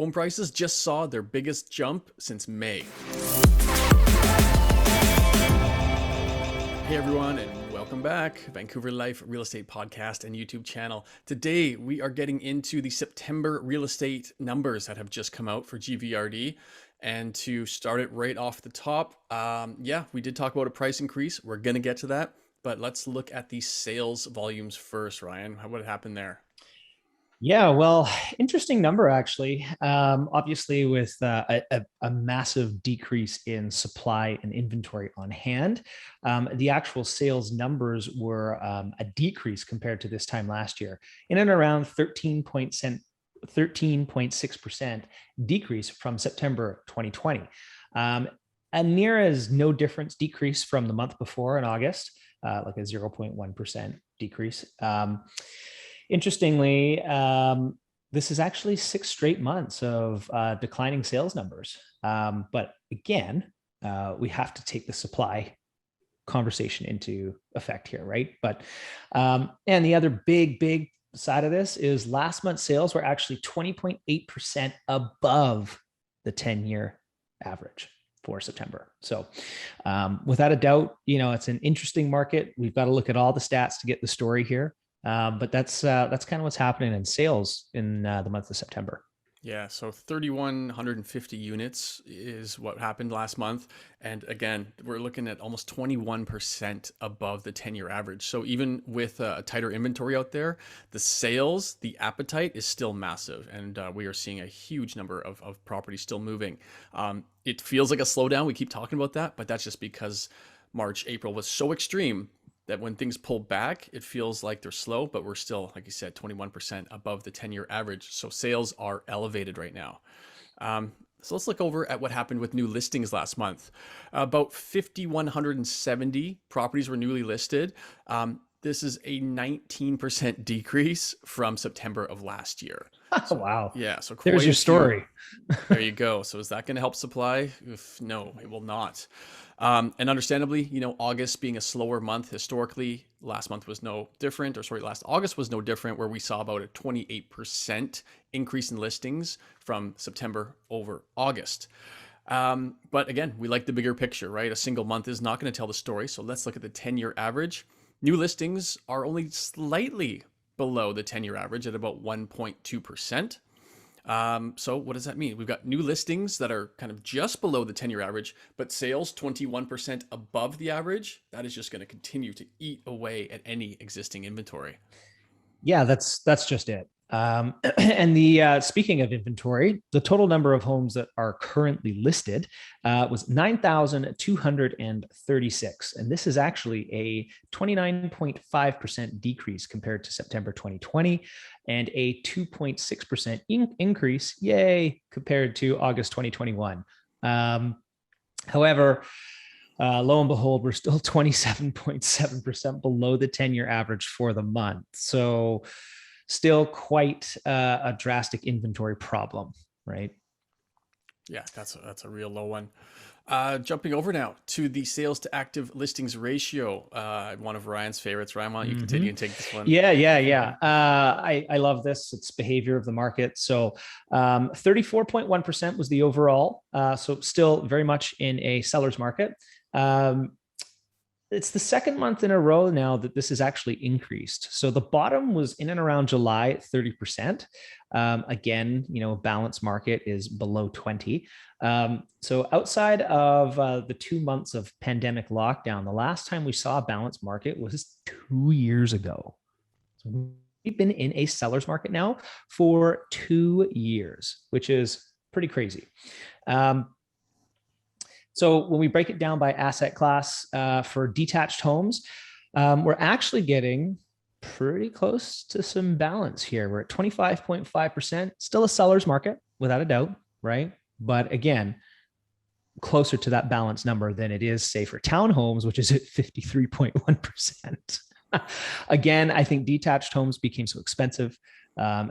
Home prices just saw their biggest jump since May. Hey everyone, and welcome back. Vancouver Life Real Estate Podcast and YouTube channel. Today we are getting into the September real estate numbers that have just come out for GVRD. And to start it right off the top, we did talk about a price increase. We're going to get to that, but let's look at the sales volumes first. Ryan, what happened there? Yeah, well, interesting number actually. Obviously, with a massive decrease in supply and inventory on hand, the actual sales numbers were a decrease compared to this time last year, in and around 13.6% decrease from September 2020. A near as no difference decrease from the month before in August, like a 0.1% decrease. Interestingly, this is actually 6 straight months of declining sales numbers. But again, we have to take the supply conversation into effect here, right? But and the other big side of this is last month's sales were actually 20.8% above the 10-year average for September. So without a doubt, it's an interesting market. We've got to look at all the stats to get the story here. But that's kind of what's happening in sales in the month of September. Yeah, so 3,150 units is what happened last month. And again, we're looking at almost 21% above the 10-year average. So even with a tighter inventory out there, the sales, the appetite is still massive. And we are seeing a huge number of properties still moving. It feels like a slowdown. We keep talking about that, but that's just because March, April was so extreme that when things pull back, it feels like they're slow, but we're still, like you said, 21% above the 10-year average. So sales are elevated right now. So let's look over at what happened with new listings last month. About 5,170 properties were newly listed. This is a 19% decrease from September of last year. So, wow. Yeah. So there's your story. There you go. So is that going to help supply? No, it will not. And understandably, August being a slower month historically, last August was no different, where we saw about a 28% increase in listings from September over August. But again, we like the bigger picture, right? A single month is not going to tell the story. So let's look at the 10-year average. New listings are only slightly below the 10-year average at about 1.2%. So what does that mean? We've got new listings that are kind of just below the 10-year average, but sales 21% above the average. That is just going to continue to eat away at any existing inventory. Yeah, that's just it. And the speaking of inventory, the total number of homes that are currently listed was 9,236. And this is actually a 29.5% decrease compared to September 2020 and a 2.6% increase, yay, compared to August 2021. However, lo and behold, we're still 27.7% below the 10-year average for the month. So still quite a drastic inventory problem, right? Yeah, that's a real low one. Jumping over now to the sales to active listings ratio, one of Ryan's favorites. Ryan, why don't you continue and take this one? Yeah. I love this. It's behavior of the market. So 34.1% was the overall. So still very much in a seller's market. It's the second month in a row now that this has actually increased. So the bottom was in and around July at 30%. Again, a balanced market is below 20. So outside of the 2 months of pandemic lockdown, the last time we saw a balanced market was 2 years ago. So we've been in a seller's market now for 2 years, which is pretty crazy. So when we break it down by asset class for detached homes, we're actually getting pretty close to some balance here. We're at 25.5%, still a seller's market without a doubt, right? But again, closer to that balance number than it is, say, for townhomes, which is at 53.1%. Again, I think detached homes became so expensive.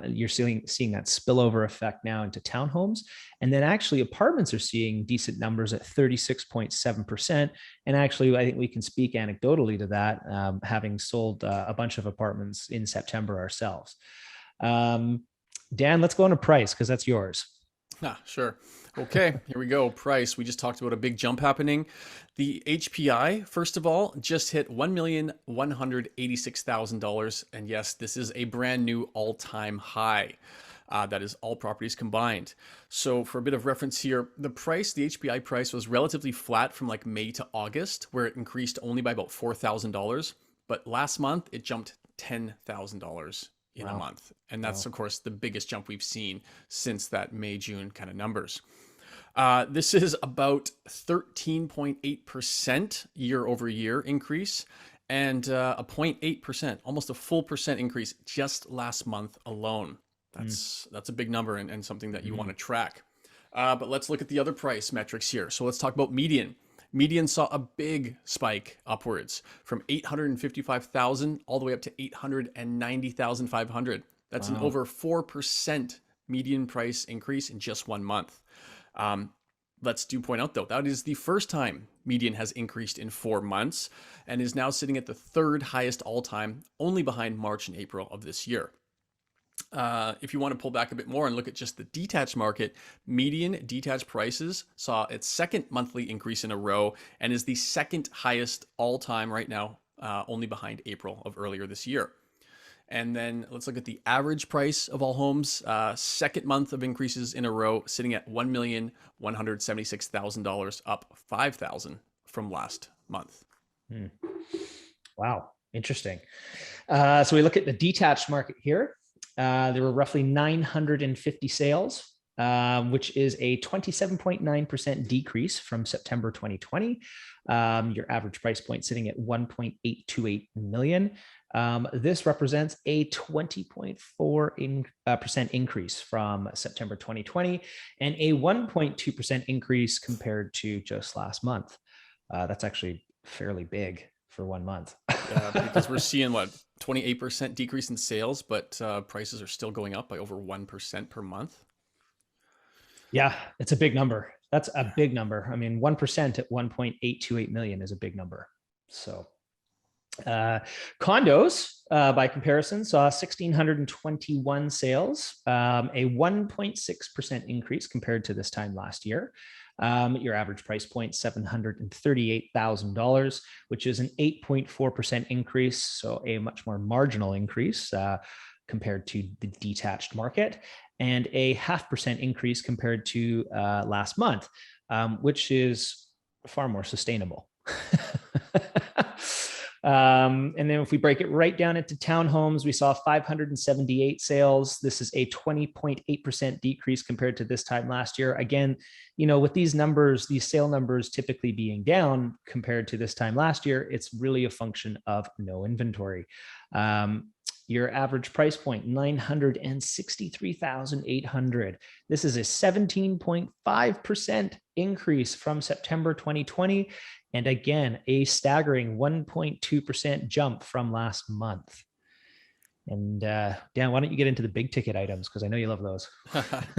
You're seeing that spillover effect now into townhomes. And then actually apartments are seeing decent numbers at 36.7%. And actually, I think we can speak anecdotally to that, having sold a bunch of apartments in September ourselves. Dan, let's go into price because that's yours. Ah, sure. Okay, here we go. Price. We just talked about a big jump happening. The HPI, first of all, just hit $1,186,000. And yes, this is a brand new all-time high. That is all properties combined. So for a bit of reference here, the HPI price was relatively flat from like May to August, where it increased only by about $4,000. But last month, it jumped $10,000 in a Wow. month. And that's, Wow. of course, the biggest jump we've seen since that May, June kind of numbers. This is about 13.8% year over year increase and a 0.8%, almost a full percent increase just last month alone. Mm. That's a big number and something that you want Mhm. to track. But let's look at the other price metrics here. So let's talk about median. Median saw a big spike upwards from 855,000 all the way up to 890,500. That's an Wow. over 4% median price increase in just 1 month. Um, let's do point out though, that is the first time median has increased in 4 months and is now sitting at the third highest all time, only behind March and April of this year. If you want to pull back a bit more and look at just the detached market, median detached prices saw its second monthly increase in a row and is the second highest all time right now, only behind April of earlier this year. And then let's look at the average price of all homes. Second month of increases in a row, sitting at $1,176,000, up $5,000 from last month. Mm. Wow. Interesting. So we look at the detached market here. There were roughly 950 sales, which is a 27.9% decrease from September 2020. Your average price point sitting at 1.828 million. This represents a 20.4% increase from September 2020 and a 1.2% increase compared to just last month. That's actually fairly big for 1 month. Yeah, because we're seeing what 28% decrease in sales, but prices are still going up by over 1% per month. Yeah, it's a big number. That's a Yeah. big number. I mean, 1% at 1.828 million is a big number. So uh, condos, by comparison, saw 1,621 sales, a 1.6% increase compared to this time last year. Your average price point, $738,000, which is an 8.4% increase. So a much more marginal increase compared to the detached market, and a 0.5% increase compared to last month, which is far more sustainable. And then if we break it right down into townhomes, we saw 578 sales. This is a 20.8% decrease compared to this time last year. Again, with these numbers, these sale numbers typically being down compared to this time last year, it's really a function of no inventory. Your average price point, 963,800. This is a 17.5% increase from September 2020. And again, a staggering 1.2% jump from last month. And Dan, why don't you get into the big ticket items? Because I know you love those.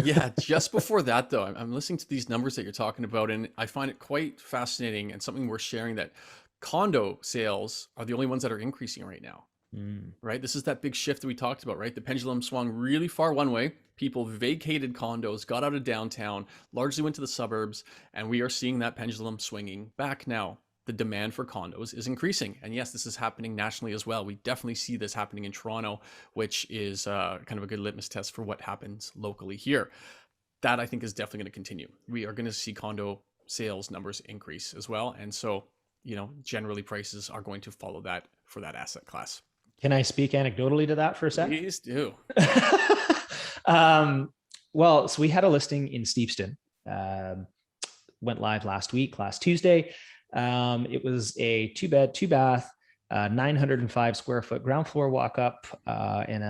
Yeah, just before that though, I'm listening to these numbers that you're talking about, and I find it quite fascinating and something worth sharing that condo sales are the only ones that are increasing right now. Mm. Right? This is that big shift that we talked about, right? The pendulum swung really far one way. People vacated condos, got out of downtown, largely went to the suburbs, and we are seeing that pendulum swinging back now. The demand for condos is increasing. And yes, this is happening nationally as well. We definitely see this happening in Toronto, which is kind of a good litmus test for what happens locally here. That I think is definitely going to continue. We are going to see condo sales numbers increase as well. And so, generally prices are going to follow that for that asset class. Can I speak anecdotally to that for a sec? Please do. um, well, so we had a listing in Steveston, went live last Tuesday. It was a 2-bed, 2-bath, 905 square foot ground floor walk up in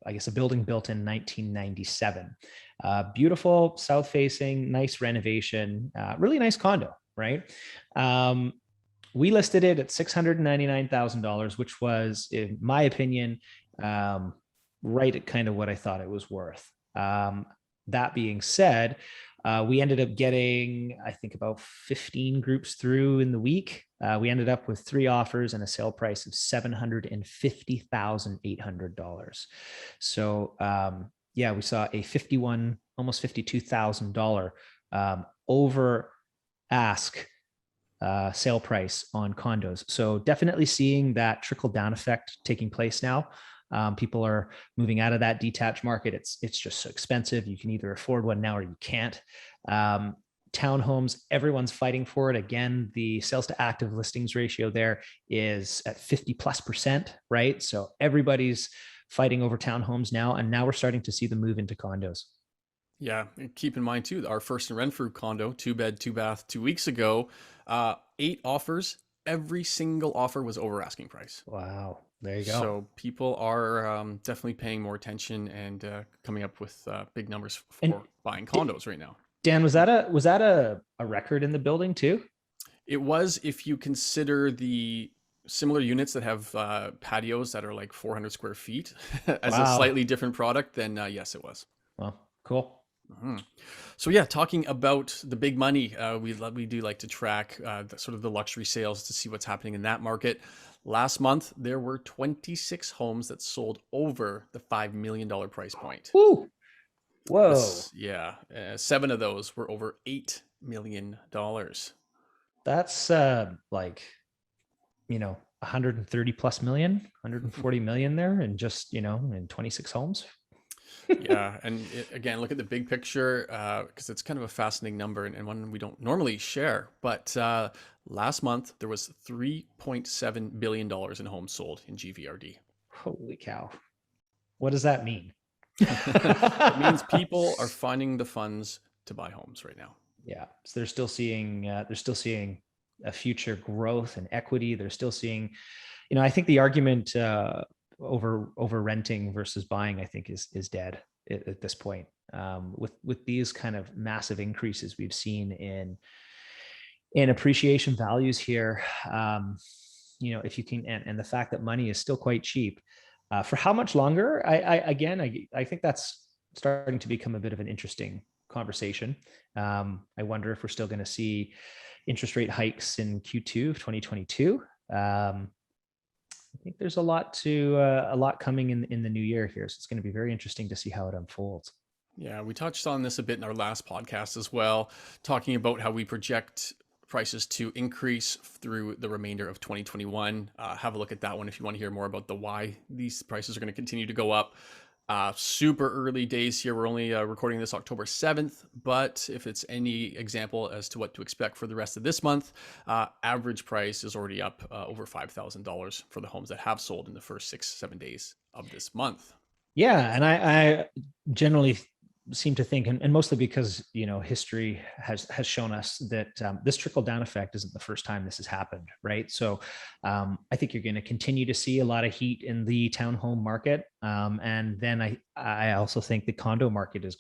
I guess a building built in 1997. Beautiful, south facing, nice renovation, really nice condo, right? We listed it at $699,000, which was, in my opinion, right at kind of what I thought it was worth. That being said, we ended up getting, I think, about 15 groups through in the week. We ended up with 3 offers and a sale price of $750,800. So, yeah, we saw a 51 almost $52,000 over ask sale price on condos. So definitely seeing that trickle down effect taking place now. People are moving out of that detached market. It's just so expensive. You can either afford one now or you can't. Townhomes, everyone's fighting for it. Again, the sales to active listings ratio there is at 50+%, right? So everybody's fighting over townhomes now, and now we're starting to see the move into condos. Yeah, and keep in mind too, our first in Renfrew condo, 2 bed, 2 bath, 2 weeks ago, 8 offers. Every single offer was over asking price. Wow, there you go. So people are definitely paying more attention and coming up with big numbers And for buying condos right now. Dan, was that a record in the building too? It was, if you consider the similar units that have patios that are like 400 square feet as a Wow. slightly different product, then yes, it was. Well, cool. Mhm. So yeah, talking about the big money, we do like to track sort of the luxury sales to see what's happening in that market. Last month, there were 26 homes that sold over the $5 million price point. Woo. Whoa. This, yeah, 7 of those were over $8 million. That's like, 130 plus million, 140 million there, and just, in 26 homes. Yeah, and again, look at the big picture because it's kind of a fascinating number and one we don't normally share. But last month there was $3.7 billion in homes sold in GVRD. Holy cow. What does that mean? It means people are finding the funds to buy homes right now. Yeah. So they're still seeing a future growth and equity. They're still seeing, I think the argument over renting versus buying, I think is dead at this point. With these kind of massive increases we've seen in appreciation values here, if you can, and the fact that money is still quite cheap, for how much longer? I think that's starting to become a bit of an interesting conversation. I wonder if we're still going to see interest rate hikes in Q2 of 2022. I think there's a lot coming in the new year here, so it's going to be very interesting to see how it unfolds. Yeah, we touched on this a bit in our last podcast as well, talking about how we project prices to increase through the remainder of 2021. Have a look at that one if you want to hear more about the why these prices are going to continue to go up. Super early days here. We're only recording this October 7th, but if it's any example as to what to expect for the rest of this month, average price is already up over $5,000 for the homes that have sold in the first 6-7 days of this month. Yeah, and I generally seem to think, and mostly because history has shown us that this trickle down effect isn't the first time this has happened, right? So I think you're going to continue to see a lot of heat in the townhome market, and then I also think the condo market is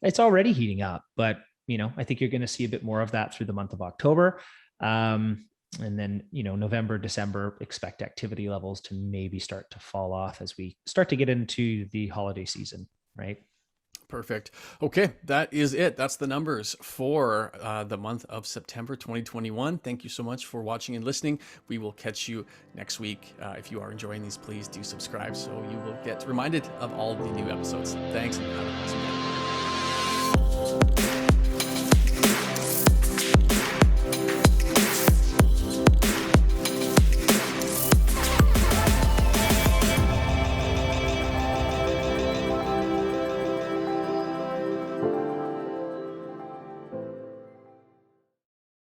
it's already heating up, but I think you're going to see a bit more of that through the month of October. And then, November, December, expect activity levels to maybe start to fall off as we start to get into the holiday season, right? Perfect. Okay, that is it. That's the numbers for the month of September 2021. Thank you so much for watching and listening. We will catch you next week. If you are enjoying these, please do subscribe so you will get reminded of all the new episodes. Thanks and have an awesome day.